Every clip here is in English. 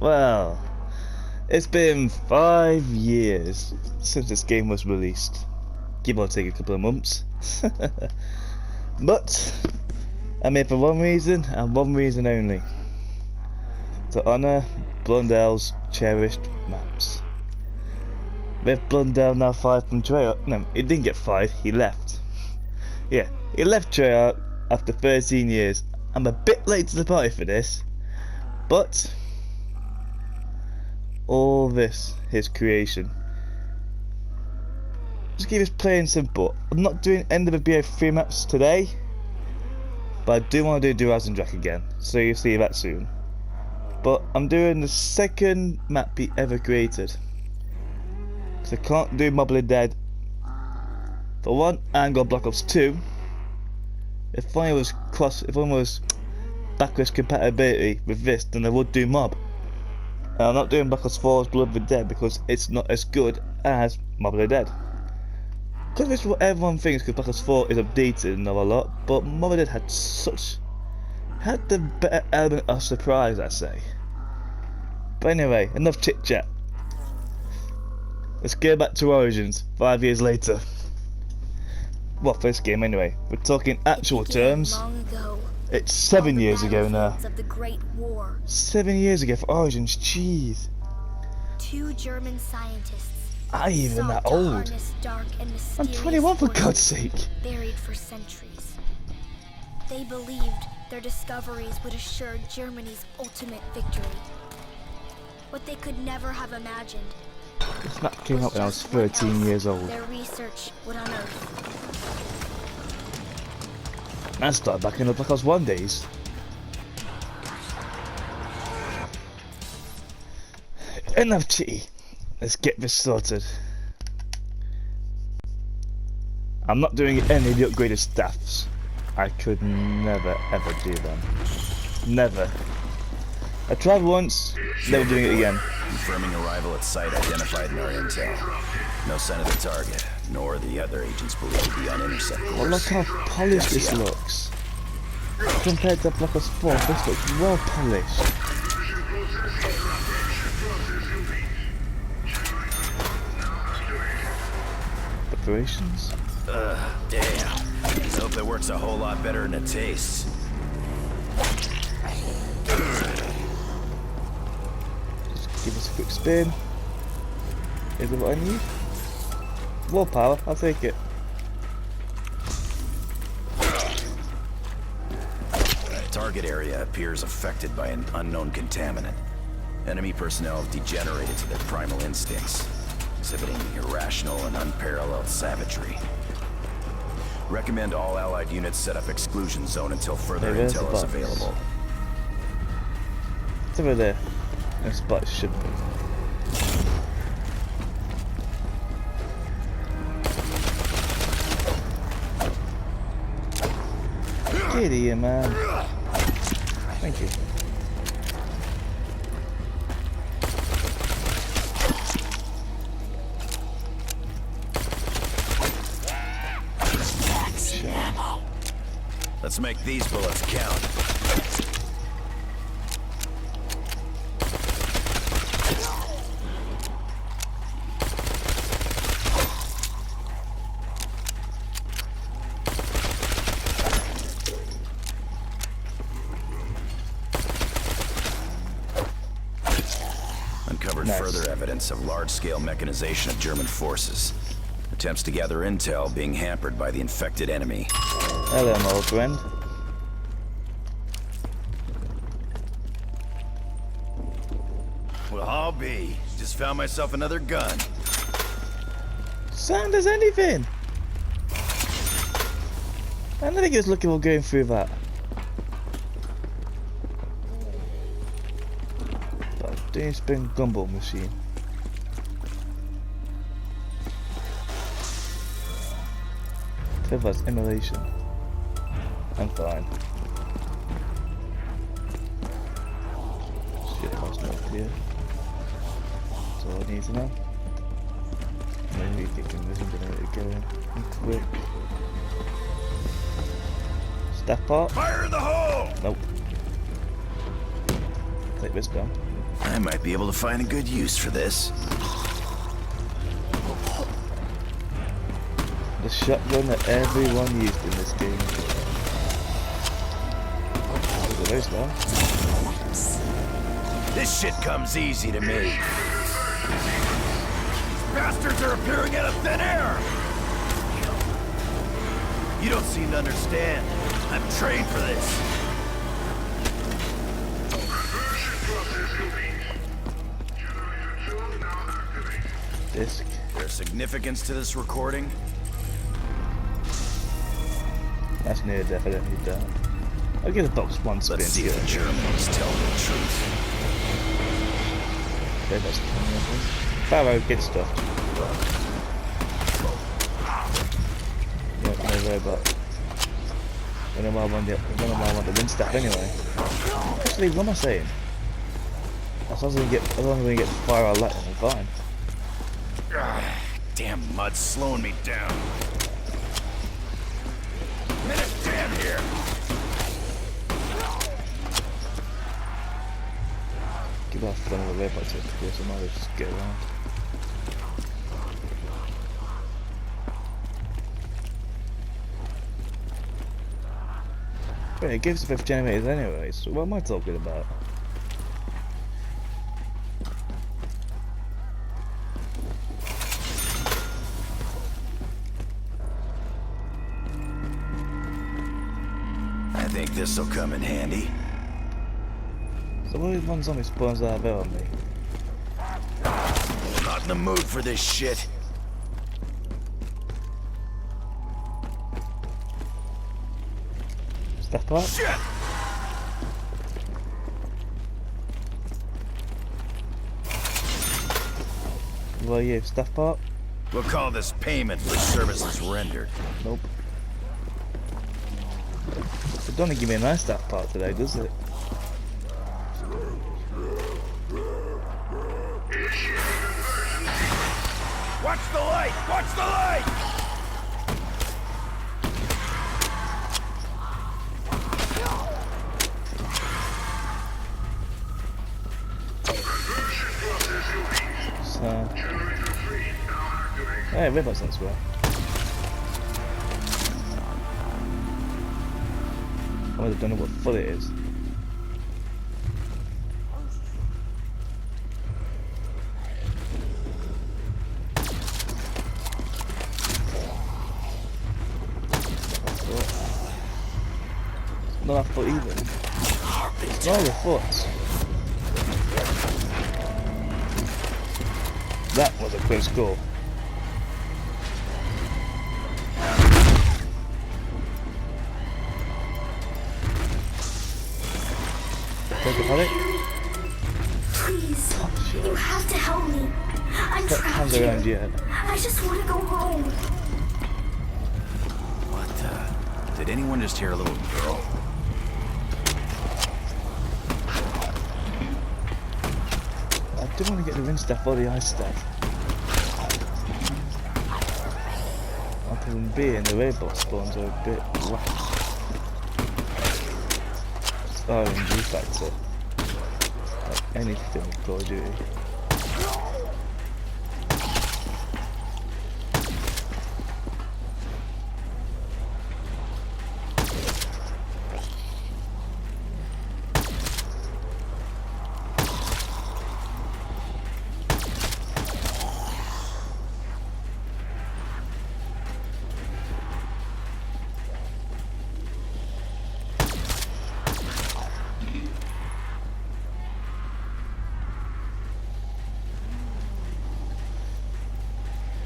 Well, it's been 5 years since this game was released. Give or take a couple of months. But I'm here for one reason and one reason only. To honour Blundell's cherished maps. With Blundell now fired from Tryarch. No, he didn't get fired, he left. Yeah, he left Tryarch after 13 years. I'm a bit late to the party for this, but all this, his creation. Just keep it plain and simple. I'm not doing end of the BO3 maps today, but I do want to do Duraz and Drac again, so you'll see that soon. But I'm doing the second map he ever created, because I can't do Mob of the Dead for one, and got Black Ops 2. If one was backwards compatibility with this, then I would do Mob. And I'm not doing Black Ops 4's Blood of the Dead because it's not as good as Mob of the Dead. Because it's what everyone thinks, because Black Ops 4 is updated and not a lot, but Mob of the Dead had the better element of surprise, I say. But anyway, enough chit chat. Let's go back to Origins, 5 years later. Well, for this game anyway. We're talking actual terms. It's 7 years ago now. 7 years ago for Origins, jeez. 2 German scientists. I ain't even that old. I'm 21 for God's sake. Buried for centuries. They believed their discoveries would assure Germany's ultimate victory. What they could never have imagined. This map came out when I was 13 years old. Their research would unearth. I started back in the Black Ops 1 days. Enough chitty. Let's get this sorted. I'm not doing any of the upgraded staffs. I could never ever do them. Never. I tried once, never doing it again. Confirming arrival at site identified in our intel. No sign of the target, nor the other agents believed to be on intercept course. Well, look how polished this looks. Compared to Black Ops 4, this looks well polished. Preparations? Damn. I hope it works a whole lot better than it tastes. Just give us a quick spin. Is it what I need? Willpower, I'll take it. Target area appears affected by an unknown contaminant. Enemy personnel have degenerated to their primal instincts, exhibiting irrational and unparalleled savagery. Recommend all allied units set up exclusion zone until further intel is available. It's over there. This box should be. Get here, man. Thank you. Let's make these bullets count. Uncovered further evidence of large-scale mechanization of German forces. Attempts to gather intel being hampered by the infected enemy. Hello, my old friend. Well, I'll be. Just found myself another gun. Sound as anything. I don't think he was looking for going through that. But do you spin gumball machine? That's emulation. I'm fine. Shit, that's not clear. That's all I need to know. Maybe getting this generator going quick. Staff part? Fire in the hole! Nope. Take this down. I might be able to find a good use for this. The shotgun that everyone used in this game. Look at those now. This shit comes easy to me. These bastards are appearing out of thin air! You don't seem to understand. I'm trained for this. Disc. There's significance to this recording? That's near death, I don't need that. I'll give the box one spin. Let's see if the Germans tell the truth. Okay, that's coming. Pharaoh, get stuffed. Yeah, no robot. When am I want the wind staff anyway? Actually, what am I saying? As long as we get fire or lightning, I'm fine. Damn mud's slowing me down. Minute damn here. Give that fun of a robot to because I might just get around. Wait, it gives 5 generators anyway, so what am I talking about? I think this'll come in handy. So what if one zombie spawns out of it on me? Not in the mood for this shit. Step up? Shit! What are you, staff part? We'll call this payment for services rendered. Nope. It don't give me a nice staff part today, does it? Watch the light! Watch the light! So... Hey, robots as well. I don't know what foot it is. Not a foot either. It's not a foot. That was a close call. Please, you have to help me. I'm trapped here. I just want to go home. What the? Did anyone just hear a little girl? I do want to get the wind staff or the ice staff. Option B and the robot spawns are a bit whack. RNG factor. Like anything with Call of Duty.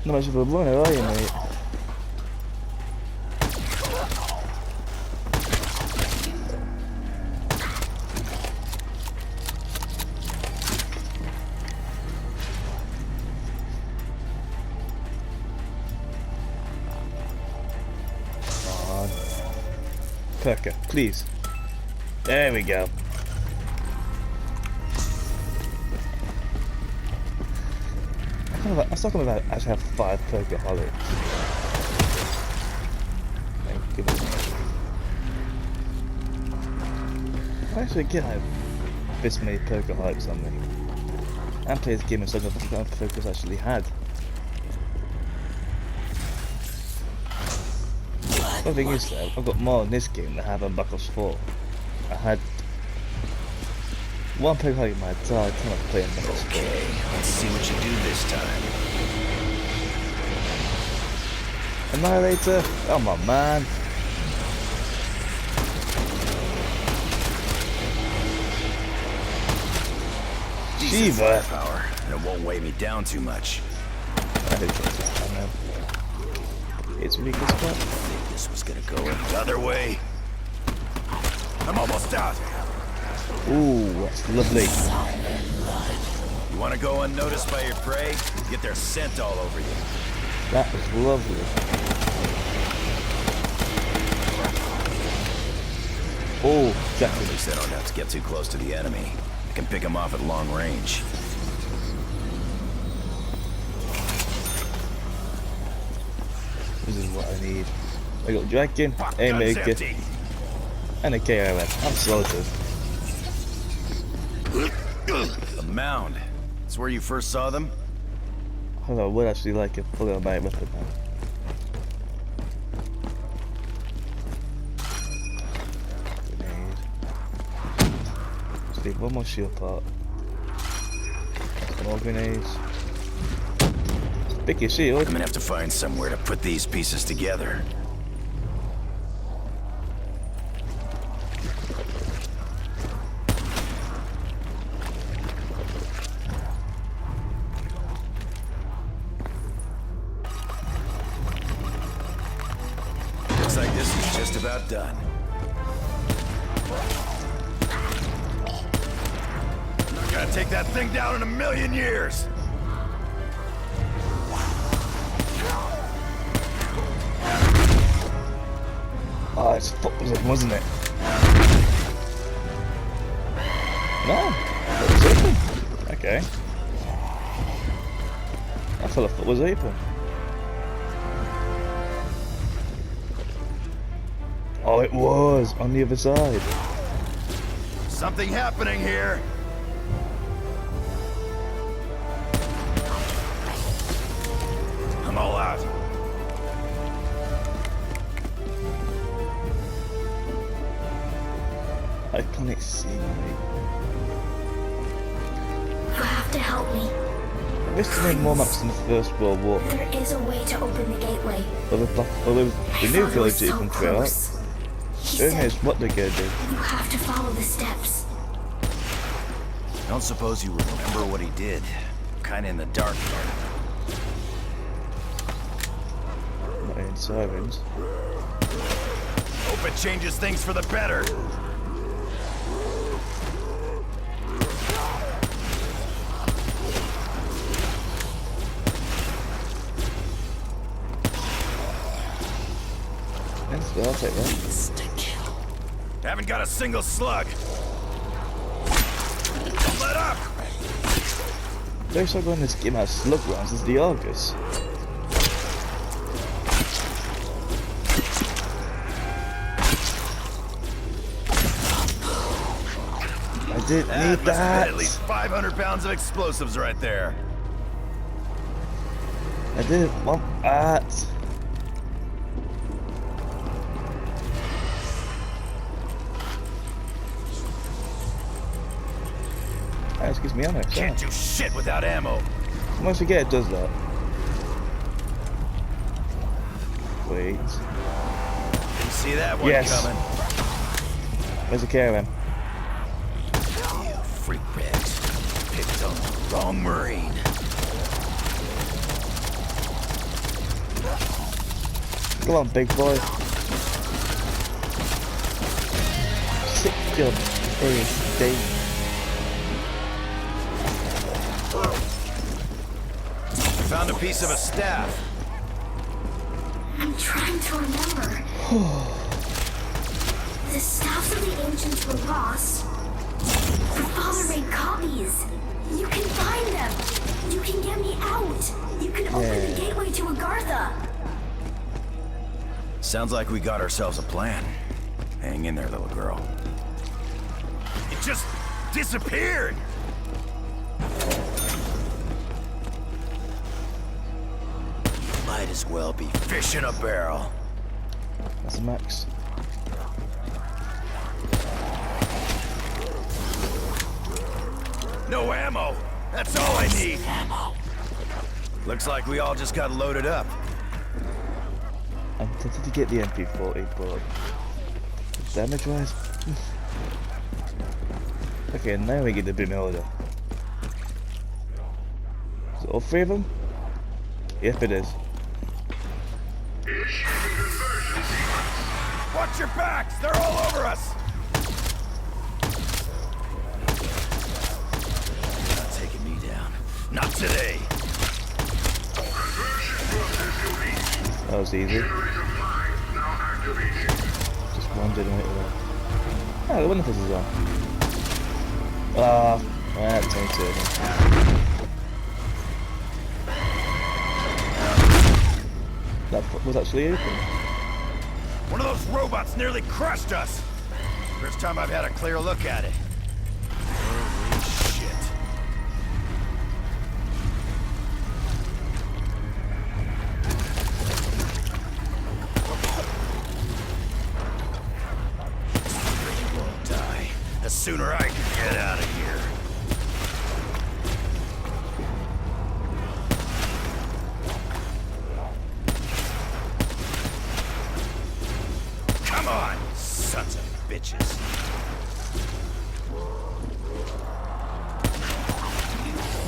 Not much of a runner, are you, mate? Come on. Perker, please. There we go. I was talking about I actually have 5 perkaholics. Thank you. Actually, again, I have this many poker hypes on me. And play this game as long as the focus actually had. The thing is though, I've got more in this game than I have on Black Ops 4. I had one poker hype in my entire time of playing Black Ops 4. Okay, let's see what you do this time. Annihilator, come on man. Decent firepower, and it won't weigh me down too much. It's really good spot. I think this was gonna go another way. I'm almost out. Ooh, that's lovely. You want to go unnoticed by your prey? Get their scent all over you. That was lovely. Oh, At least I don't have to get too close to the enemy. I can pick them off at long range. This is what I need. I got Dragon, a Maker, and a KRM. I'm slaughtered. The mound. It's where you first saw them? Hold on, I would actually like a full on my weapon now. Grenade. Just need one more shield part. More grenades. Pick your shield. I'm gonna have to find somewhere to put these pieces together. Looks like this is just about done. I'm gonna take that thing down in 1,000,000 years. Oh, it's fucking, wasn't it? No, it was open. Okay. I thought the foot was open. Oh, it was on the other side. Something happening here. I'm all out. Iconic scene, mate. You have to help me. I wish there were more maps than the First World War. There is a way to open the gateway. Although the new village is from Tryarch. He Who said, knows what they're gonna do? you have to follow the steps. Don't suppose you remember what he did. Kinda in the dark there. Not in sirens. Hope it changes things for the better. I'll take that. Haven't got a single slug. Let up! They start going this game has slug rounds as the Argus. I didn't need Must have that. been at least 500 pounds of explosives right there. I didn't want that. That gives me ammo. Can't do shit without ammo. Once you get it, does that. Wait. Didn't see that one coming. Where's the caravan? You freak bags. Picked on the wrong Marine. Come on, big boy. Sick job. Hey, Found a piece of a staff. I'm trying to remember. The staffs of the ancients were lost. Your father made copies. You can find them. You can get me out. You can open the gateway to Agartha. Sounds like we got ourselves a plan. Hang in there, little girl. You just disappeared! Might as well be fish in a barrel. That's a max. No ammo! That's all I need! Ammo. Looks like we all just got loaded up. I'm tempted to get the MP40, but damage wise. Okay, now we get the boom order. Is it all three of them? Yep, it is. Watch your backs! They're all over us! You're not taking me down. Not today! That was easy. Just wandered right away. Ah, the window is on. Ah, that's only 2 of them. That was actually open. One of those robots nearly crushed us! First time I've had a clear look at it. Holy shit. You won't die. The sooner I can get out of here. Come on, sons of bitches.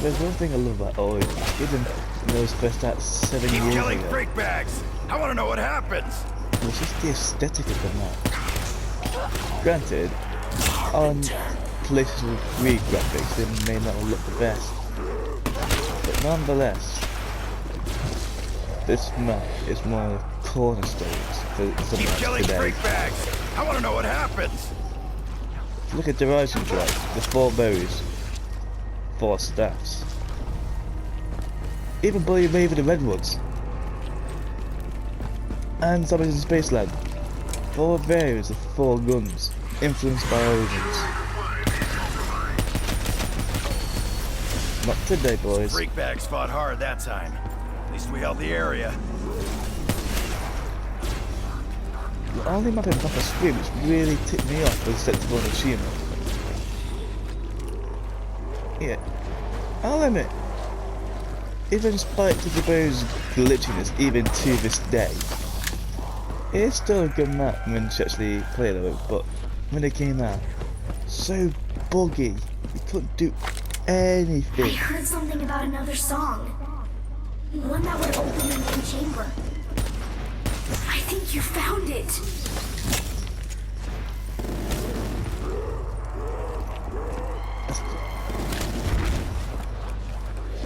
There's one thing I love about Ori, even those first out 7 Keep years killing ago. freak bags. I want to know what happens. It's just the aesthetic of the map. Granted, on PlayStation 3 graphics, they may not look the best, but nonetheless, this map is one of the cornerstones for some Keep maps killing today. freak bags. I want to know what happens. Look at the Horizon Track, the 4 bows, 4 staffs. Even Bully Raven the Redwoods. And Zombies in Spaceland. 4 variants of 4 guns, influenced by Origins. Not today, boys. Freak bags fought hard that time. At least we held the area. The only map in Papa Scream which really ticked me off was Sector Achievement. Yeah, I'll admit, even despite the Bow's glitchiness even to this day, it is still a good map when you actually play it, but when it came out, so buggy, you couldn't do I anything. heard something about another song. One that would open the main chamber. I think you found it.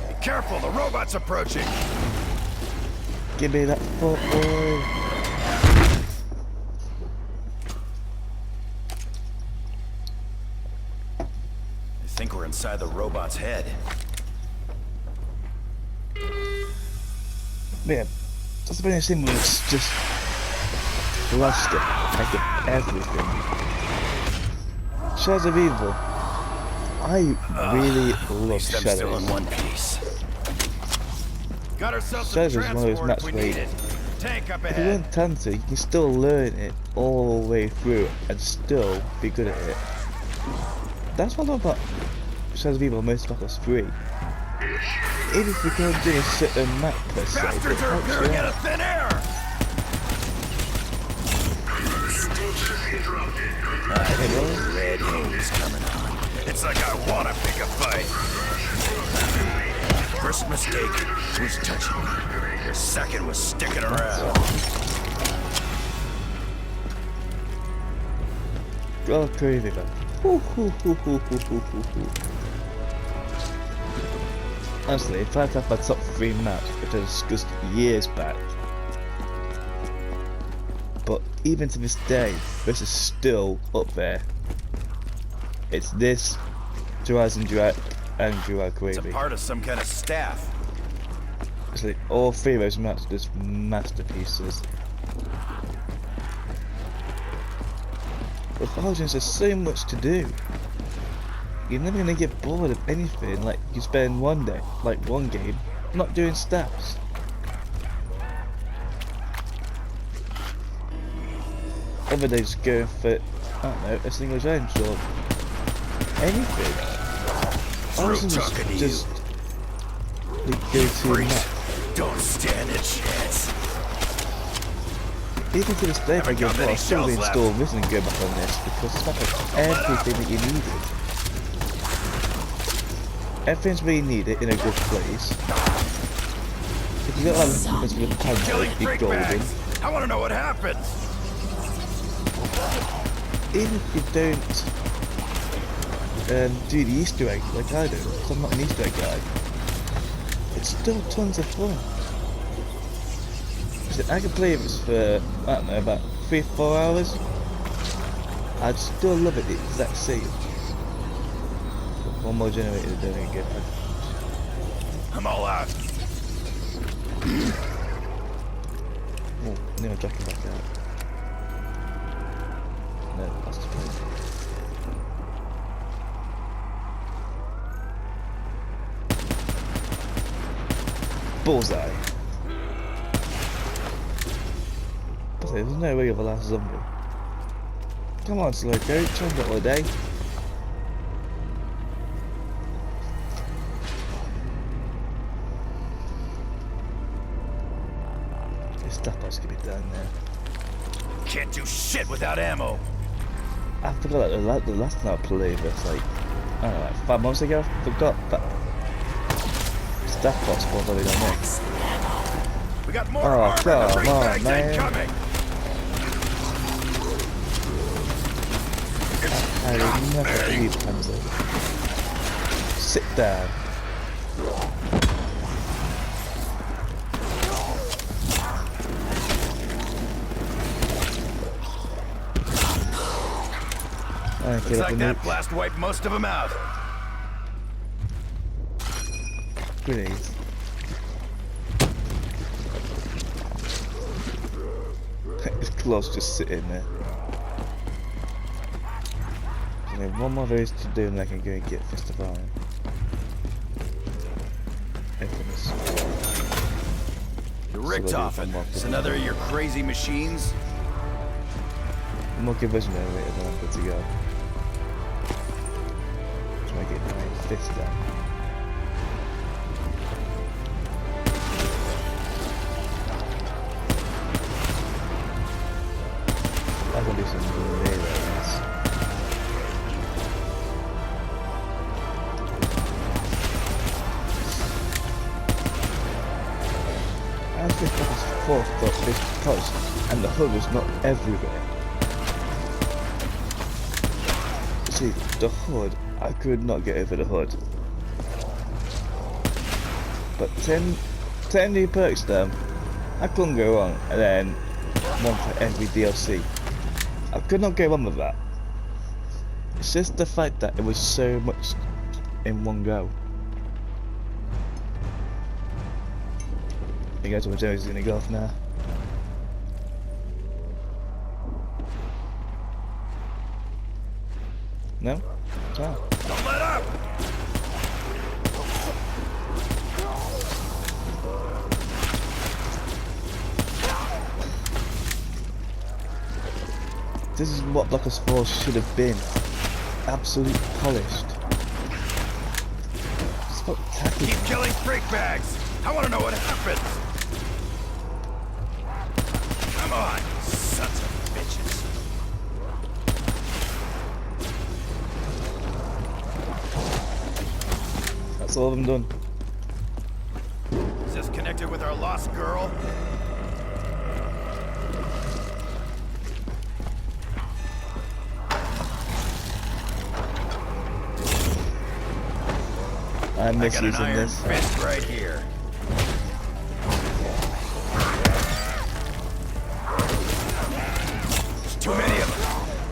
Be careful, the robot's approaching. Give me that foot, boy. I think we're inside the robot's head. Yeah, that's the thing was just flushed it, like of everything. Shadows of Evil. I really At love least I'm still in Shadows. one piece. Got ourselves some Shadows is one of those transport maps if we where need it. Tank up if you ahead. learn Tanto, you can still learn it all the way through and still be good at it. That's what I love about Shadows of Evil most of us 3. Even if you can't do a certain map per se, it Bastards are helps you appearing out out. of thin air! I feel the red haze coming on. It's like I want to pick a fight. First mistake was touching me. Your second was sticking around. Oh, crazy man. Honestly, if I had my top 3 maps, which I discussed years back, but even to this day, this is still up there. It's this, Horizon Drak, and Drak It's a Gravy. part of some kind of staff. Actually, all 3 of those maps are just masterpieces. With Origins, there's so much to do. you're never gonna get bored of anything. Like you spend one day, like one game, not doing steps. Other days going for, I don't know, a single challenge or anything. Also just the go-to map. Don't stand a chance. Even to this day, if I go for, I'll still reinstall this and go back on this because it's not everything that you needed. Everything's where you need it in a good place. If you don't have this with pancake, you're golden. I want to know what happens. Even if you don't do the Easter egg like I do, because I'm not an Easter egg guy, it's still tons of fun. I could play this for, I don't know, about 3-4 hours. I'd still love it the exact same. One more generator doing it. I'm all out. Oh, never jacking back out. No, that's the point. Bullseye. There's no way you're the last zombie. Come on, slow coach, I've got all day. This stuff has to be down there. Can't do shit without ammo. I forgot that the last time I played this, like, I don't know, like 5 months ago, I forgot that staff boss was already on there. We got more Oh, come on, man. incoming. I will never leave Panzer. Sit down. Looks like that blast wiped most of them out. Grenades. It's close just sitting there. I have one more of those to do and I can go and get Fist of Iron. Infamous. The Richtofen. It's another of your crazy machines. I'm not giving visionary later than I'm good to go. Try to get my fist down. I'm gonna do some melees. I think that was fourth got this because and the hood was not everywhere. See, the hood, I could not get over the hood. But 10 new perks then, I couldn't go wrong, and then one for every DLC. I could not go wrong with that. It's just the fact that it was so much in one go. You guys know where Joey's gonna go off now. No? Oh. Don't let up! This is what Black Ops 4 should have been. Absolutely polished. Spectacular. Keep killing freak bags! I want to know what happens! Come on, sons of bitches. That's all of them done. Is this connected with our lost girl? I miss using this. Fist right here. There's too many of them.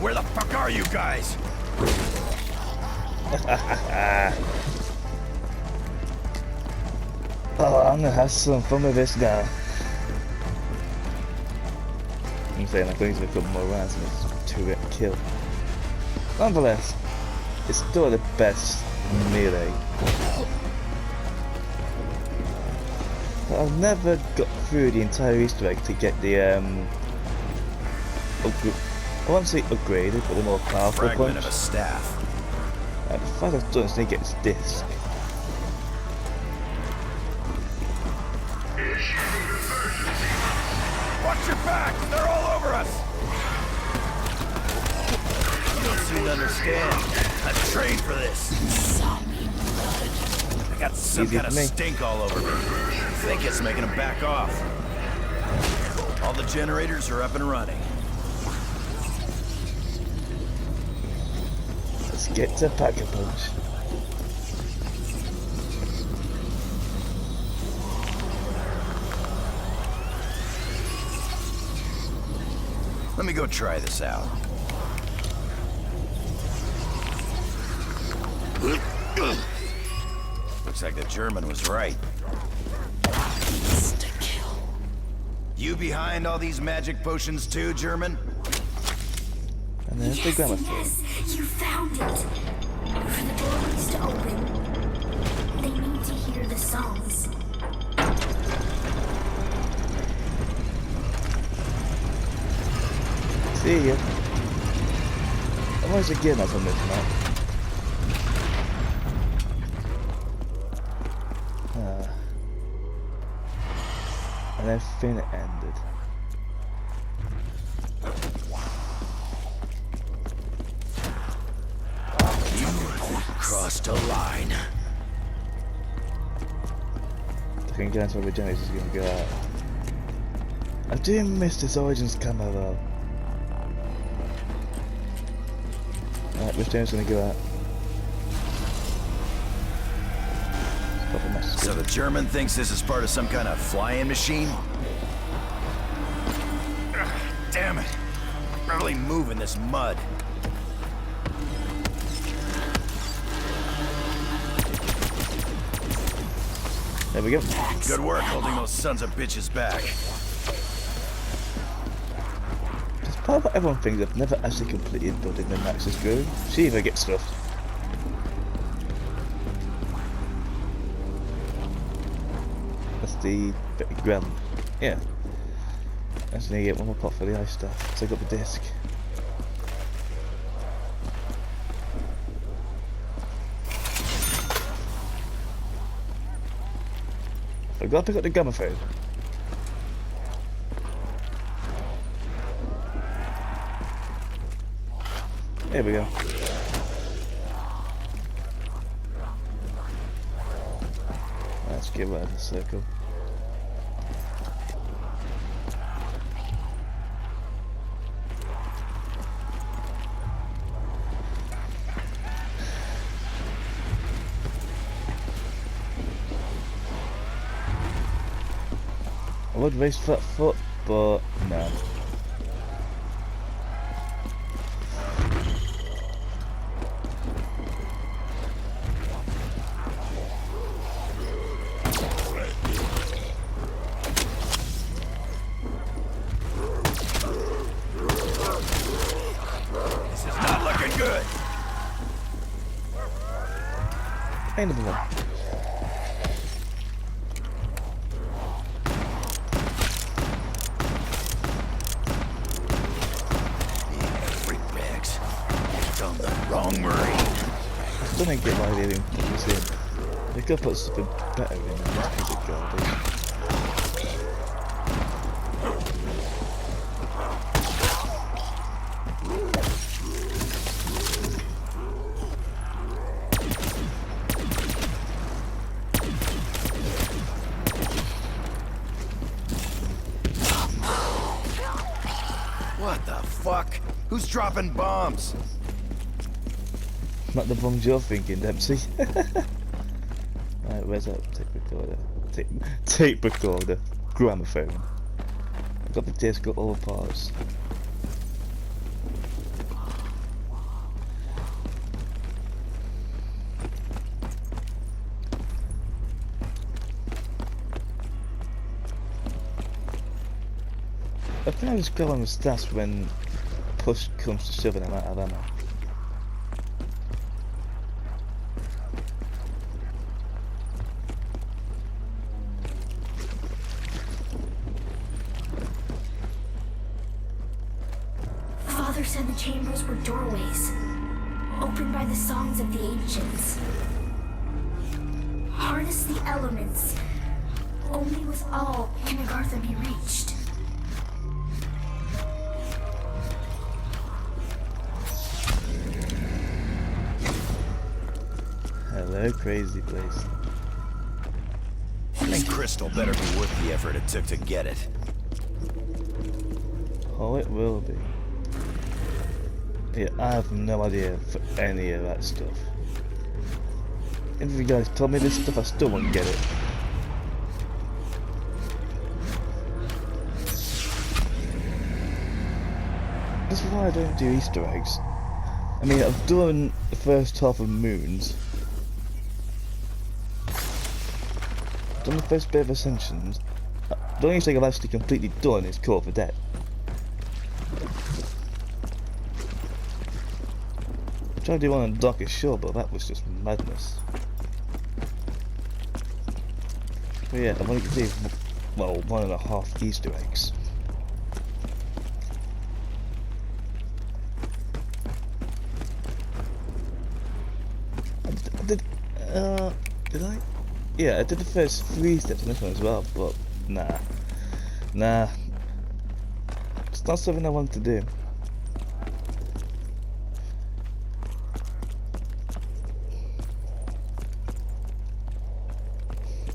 Where the fuck are you guys? Oh, I'm gonna have some fun with this guy. I'm saying I could easily put more rounds in this to kill. Nonetheless, it's still the best melee. But I've never got through the entire Easter egg to get the I won't say upgraded, but the more powerful Fragment punch. of a staff. The fact I've done is to get its disc. Watch your back! They're all over us! You don't seem to understand. I've trained for this. I got some Easy kind of for me. stink all over me. I think it's making them back off. All the generators are up and running. Let's get to Pack-a-Punch. Let me go try this out. Looks like the German was right. Insta-kill. You behind all these magic potions too, German? And there's the Yes, gramophone. yes, you found it. For the doorways to open, they need to hear the songs. See ya. I'm always again as on this map. And everything ended. You crossed a line. I think Dance of Regeneration is gonna go out. I do miss this Origins camo though. Alright, which game's gonna go out? Stop a mess. So the German thinks this is part of some kind of flying machine? Ugh, damn it. Barely move in this mud. There we go. Good work holding those sons of bitches back. Just part of what everyone thinks I've never actually completed building the Max's groove. See if I get stuff. That's the gram. Yeah. I just need to get one more pot for the ice stuff. So I got the disc. I gotta pick up the gramophone. Here we go. Let's get right of the circle. I would race flat foot, but no. This is not looking good. End of the one. Freakbags. Found the wrong Marine. Still didn't get why they didn't put this in. They could put something better in than this piece of garbage. What the fuck? Who's dropping bombs? Not the bombs you're thinking, Dempsey. Right, where's that tape recorder? Tape recorder. Gramophone. I've got the disc, got all the parts. I think I just go on the stats when push comes to shove and I'm out of ammo. said the chambers were doorways, opened by the songs of the ancients. Harness the elements. Only with all can Agartha be reached. Hello, crazy place. This crystal better be worth the effort it took to get it. Oh, it will be. Yeah, I have no idea for any of that stuff. If you guys told me this stuff, I still won't get it. That's why I don't do Easter eggs. I mean, I've done the first half of Moons. Done the first bit of Ascensions. The only thing I've actually completely done is Call for Death. I tried to do one on Darkest Shore, but that was just madness. But yeah, I've only completed, well, 1.5 Easter eggs. Did I? Yeah, I did the first 3 steps on this one as well, but nah. It's not something I want to do.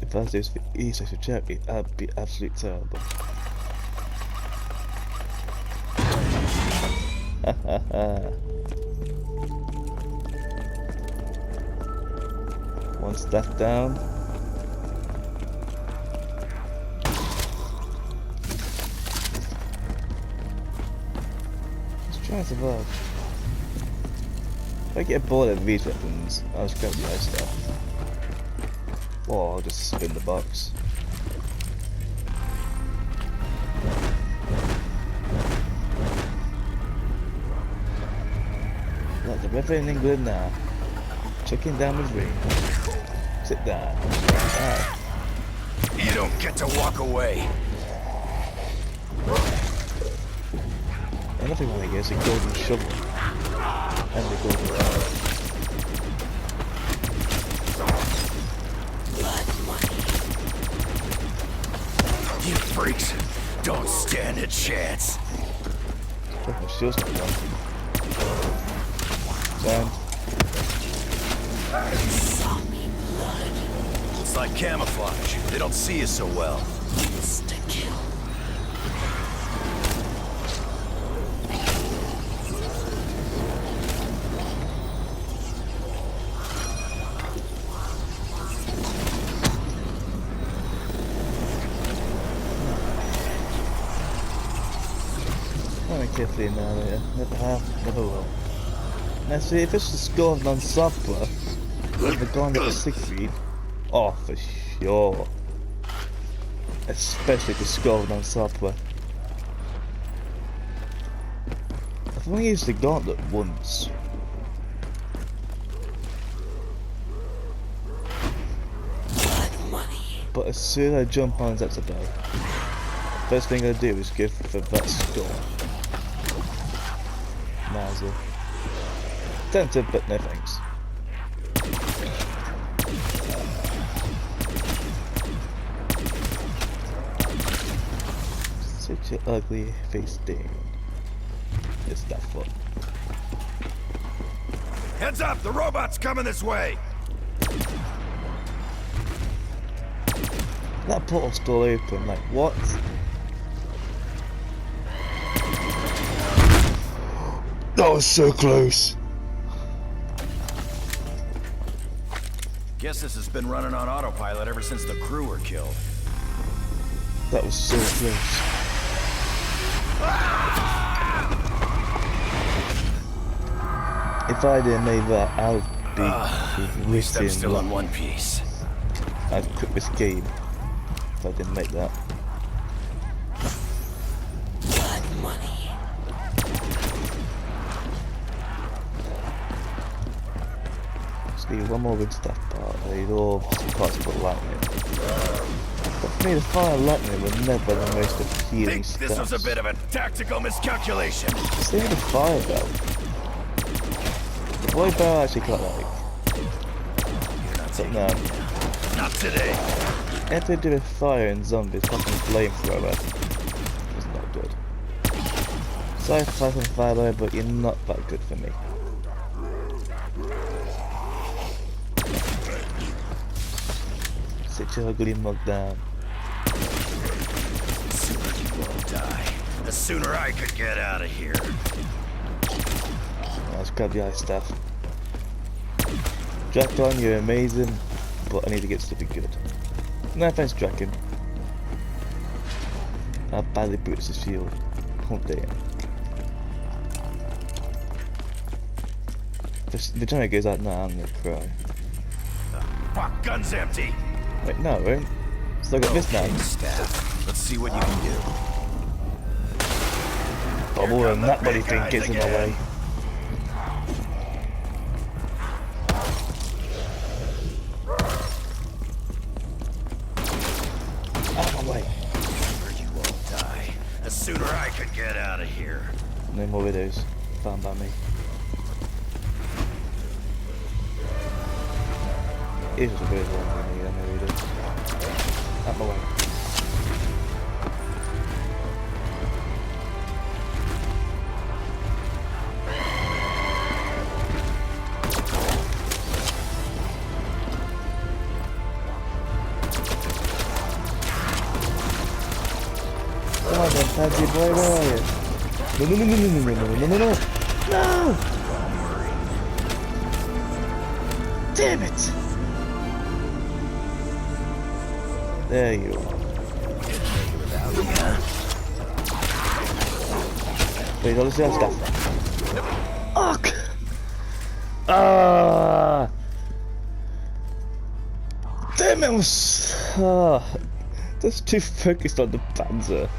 If I was this for Easter egg charity, I'd be absolutely terrible. One step down. Let's try and survive. If I get bored of these weapons, I'll just grab the ice stuff. Or I'll just spin the box. Like the river in England now. Checking down with rain. Sit down. You don't get to walk away. Another thing I think is a golden shovel. And the golden arrow. You freaks don't stand a chance. My shield's not done. Stand. It's like camouflage. They don't see you so well. Insta-kill. I'm carefully now later. Never have, never will. Now see, if it's the score of non-software, if they're going up to Siegfried, oh for sure. Especially the score of non-software. I've only used the gauntlet once. But as soon as I jump on Zetsubou, first thing I do is go for that score. Nozzle. Tempted, but no thanks. Such an ugly face thing. It's that fun. Heads up! The robot's coming this way! That portal's still open, like what? That was so close! Guess this has been running on autopilot ever since the crew were killed. That was so close. If I didn't make that, I would be At least I'm still in one piece. I'd quit this game if I didn't make that. Blood money. Just need one more good stuff part. I need all parts of the lightning. But for me, the fire and lightning were never the most appealing Think this was a stats. bit of a tactical miscalculation. Same with the fire though. The boy bow I actually quite like. But no. Not today. Anything to do with fire and zombies, fucking flamethrower. It's not good. Sorry for fighting fire, but you're not that good for me. Sit your ugly mug down. The sooner you will die, the sooner I could get out of here. Let's grab the ice staff. Drakon, you're amazing, but I need to get something good. No offense, Draken. How badly Brutus his shield. Oh dear. If the general goes out now, I'm gonna cry. Fuck, gun's empty. Wait, no, it won't. Still got this now. Okay, staff. Let's see what you can do. Bubble and that bloody thing guys gets in my again. way. Out of my way. The sooner you will die, the sooner I could get out of here. No more widows. Found by me. It was a weird one for me, I know he did. Out my way. Come on then, fancy boy, where are you? No, no, no, no, no, no, no, no, no, no, no! No! Damn it! There you are. Wait, let's see that stuff. Fuck! Ah! Damn it! Was just too focused on the panzer.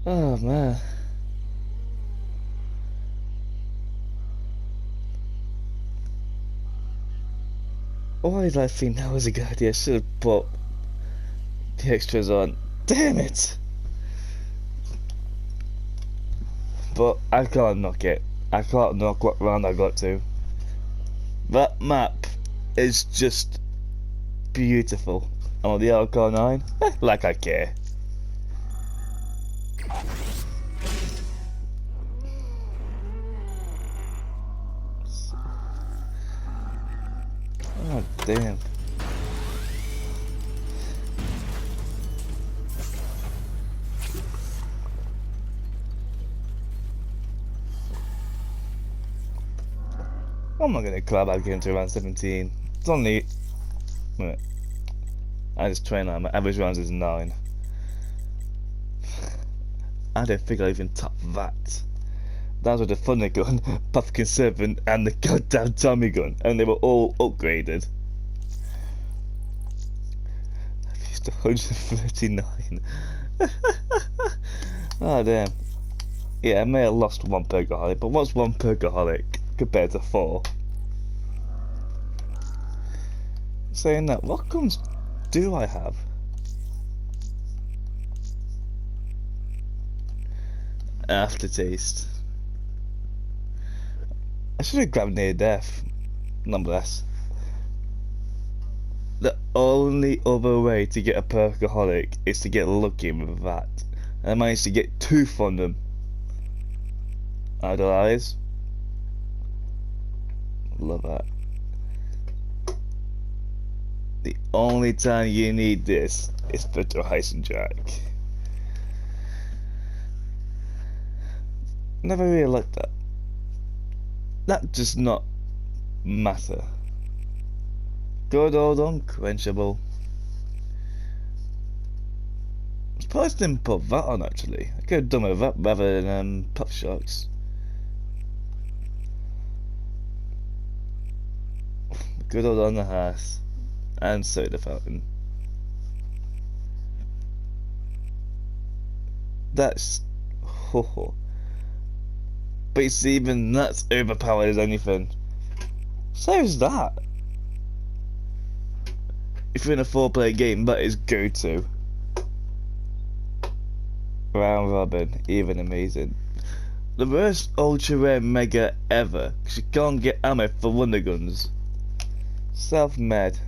Oh man. Why did I think that was a good idea? I should have put the extras on. Damn it! But I can't knock it. I can't knock what round I got to. That map is just beautiful. I'm on the LK9. Like I care. Oh damn. I'm not gonna climb back into round 17. It's only wait. I just train on my average rounds is 9. I don't think I even top that. That was with the Thunder Gun, Pumpkin Serpent, and the goddamn Tommy Gun, and they were all upgraded. I've used 139. Oh damn. Yeah, I may have lost 1 perkaholic, but what's 1 perkaholic compared to 4? Saying that, what guns do I have? Aftertaste. I should have grabbed near death. Nonetheless. The only other way to get a perkaholic is to get lucky with that. And I managed to get 2 from them. Idle eyes. Love that. The only time you need this is for Jason Jack. Never really liked that. That does not matter. Good old unquenchable. I'm surprised I didn't put that on actually. I could have done with that rather than Puff Sharks. Good old on the hearth. And soda fountain. That's... But it's even that's overpowered as anything. So is that. If you're in a 4-player game, that is go-to. Round robin, even amazing. The worst ultra rare mega ever, because you can't get ammo for wonder guns. Self-med.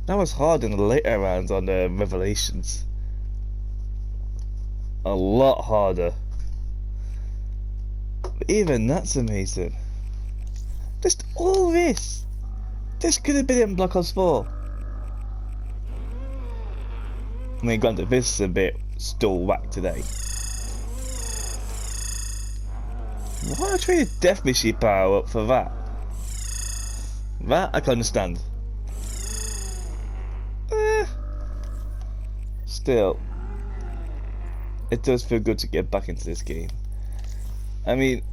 That was hard in the later rounds on the revelations. A lot harder. But even that's amazing. Just all this. This could have been in Black Ops 4. I mean, granted, this is a bit still whack today. Why would I trade a death machine power up for that? That I can understand. Still, it does feel good to get back into this game. I mean,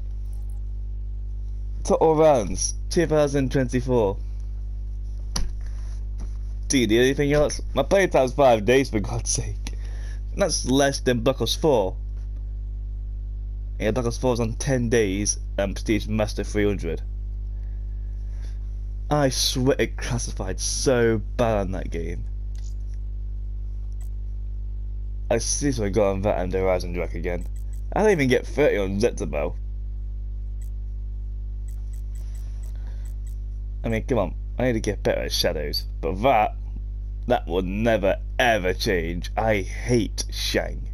total rounds 2024. Do you need anything else? My playtime's 5 days, for God's sake. That's less than Black Ops 4. Yeah, Black Ops 4 is on 10 days and Prestige Master 300. I sweated classified so bad on that game. I seriously got on that and the Horizon Drac again. I didn't even get 30 on Zetabo. I mean, come on, I need to get better at shadows, but that will never ever change. I hate Shang.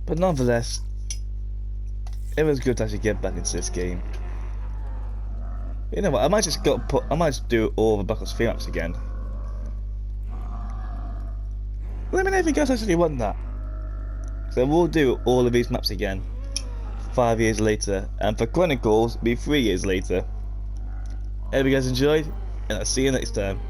But nonetheless, it was good to actually get back into this game. You know what? I might just do all the Black Ops 3 maps again. Let me know if you guys actually want that. So we'll do all of these maps again 5 years later, and for Chronicles, it'll be 3 years later. Hope you guys enjoyed, and I'll see you next time.